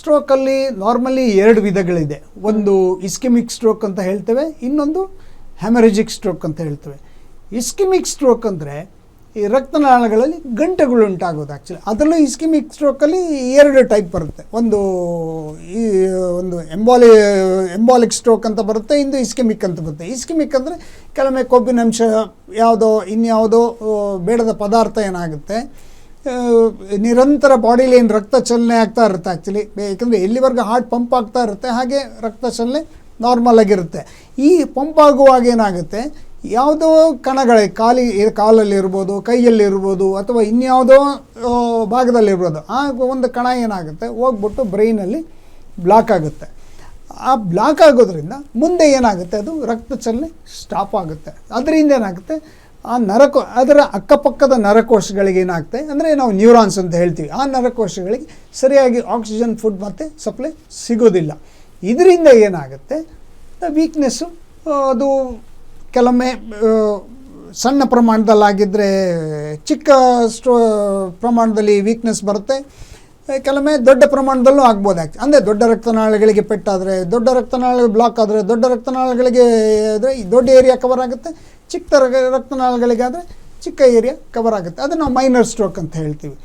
ಸ್ಟ್ರೋಕಲ್ಲಿ normally 2 ವಿಧಗಳಿದೆ. ಒಂದು ischaemic stroke ಅಂತ ಹೇಳ್ತೇವೆ, ಇನ್ನೊಂದು ಹ್ಯಾಮರೇಜಿಕ್ ಸ್ಟ್ರೋಕ್ ಅಂತ ಹೇಳ್ತೇವೆ. ಇಸ್ಕೆಮಿಕ್ ಸ್ಟ್ರೋಕ್ ಅಂದರೆ ಈ ರಕ್ತನಾಳಗಳಲ್ಲಿ ಗಂಟೆಗಳು ಉಂಟಾಗೋದು. ಆ್ಯಕ್ಚುಲಿ ಅದರಲ್ಲೂ ಇಸ್ಕೆಮಿಕ್ ಸ್ಟ್ರೋಕಲ್ಲಿ 2 ಟೈಪ್ ಬರುತ್ತೆ. ಒಂದು ಎಂಬಾಲಿಕ್ ಸ್ಟ್ರೋಕ್ ಅಂತ ಬರುತ್ತೆ, ಇಂದು ಇಸ್ಕೆಮಿಕ್ ಅಂತ ಬರುತ್ತೆ. ಇಸ್ಕೆಮಿಕ್ ಅಂದರೆ ಕೆಲವೊಮ್ಮೆ ಕೊಬ್ಬಿನಂಶ ಯಾವುದೋ ಇನ್ಯಾವುದೋ ಬೇಡದ ಪದಾರ್ಥ ಏನಾಗುತ್ತೆ, ನಿರಂತರ ಬಾಡಿಲಿ ಏನು ರಕ್ತ ಚಲನೆ ಆಗ್ತಾ ಇರುತ್ತೆ. ಆ್ಯಕ್ಚುಲಿ ಏಕೆಂದರೆ ಎಲ್ಲಿವರೆಗೂ ಹಾರ್ಟ್ ಪಂಪ್ ಆಗ್ತಾ ಇರುತ್ತೆ ಹಾಗೆ ರಕ್ತ ಚಲನೆ ನಾರ್ಮಲ್ ಆಗಿರುತ್ತೆ. ಈ ಪಂಪ್ ಆಗುವಾಗ ಏನಾಗುತ್ತೆ, ಯಾವುದೋ ಕಣಗಳಿಗೆ ಕಾಲಲ್ಲಿರ್ಬೋದು, ಕೈಯಲ್ಲಿರ್ಬೋದು, ಅಥವಾ ಇನ್ಯಾವುದೋ ಭಾಗದಲ್ಲಿರ್ಬೋದು, ಆ ಒಂದು ಕಣ ಏನಾಗುತ್ತೆ ಹೋಗ್ಬಿಟ್ಟು ಬ್ರೈನಲ್ಲಿ ಬ್ಲಾಕ್ ಆಗುತ್ತೆ. ಆ ಬ್ಲಾಕ್ ಆಗೋದ್ರಿಂದ ಮುಂದೆ ಏನಾಗುತ್ತೆ, ಅದು ರಕ್ತ ಚಲನೆ ಸ್ಟಾಪ್ ಆಗುತ್ತೆ. ಅದರಿಂದ ಏನಾಗುತ್ತೆ, ಅದರ ಅಕ್ಕಪಕ್ಕದ ನರಕೋಶಗಳಿಗೆ ಏನಾಗುತ್ತೆ ಅಂದರೆ ನಾವು ನ್ಯೂರಾನ್ಸ್ ಅಂತ ಹೇಳ್ತೀವಿ, ಆ ನರಕೋಶಗಳಿಗೆ ಸರಿಯಾಗಿ ಆಕ್ಸಿಜನ್ ಫುಡ್ ಮತ್ತು ಸಪ್ಲೈ ಸಿಗೋದಿಲ್ಲ. ಇದರಿಂದ ಏನಾಗುತ್ತೆ, ವೀಕ್ನೆಸ್ಸು ಅದು ಕೆಲವೊಮ್ಮೆ ಸಣ್ಣ ಪ್ರಮಾಣದಲ್ಲಾಗಿದ್ದರೆ ಚಿಕ್ಕ ಪ್ರಮಾಣದಲ್ಲಿ ವೀಕ್ನೆಸ್ ಬರುತ್ತೆ, ಕೆಲವೊಮ್ಮೆ ದೊಡ್ಡ ಪ್ರಮಾಣದಲ್ಲೂ ಆಗ್ಬೋದು. ಅಂದರೆ ದೊಡ್ಡ ರಕ್ತನಾಳಗಳಿಗೆ ಪೆಟ್ಟಾದರೆ, ದೊಡ್ಡ ರಕ್ತನಾಳ ಬ್ಲಾಕ್ ಆದರೆ, ದೊಡ್ಡ ರಕ್ತನಾಳಗಳಿಗೆ ಆದರೆ ದೊಡ್ಡ ಏರಿಯಾ ಕವರ್ ಆಗುತ್ತೆ, ಚಿಕ್ಕ ರಕ್ತನಾಳಗಳಿಗಾದರೆ ಚಿಕ್ಕ ಏರಿಯಾ ಕವರ್ ಆಗುತ್ತೆ. ಅದನ್ನು ನಾವು ಮೈನರ್ ಸ್ಟ್ರೋಕ್ ಅಂತ ಹೇಳ್ತೀವಿ.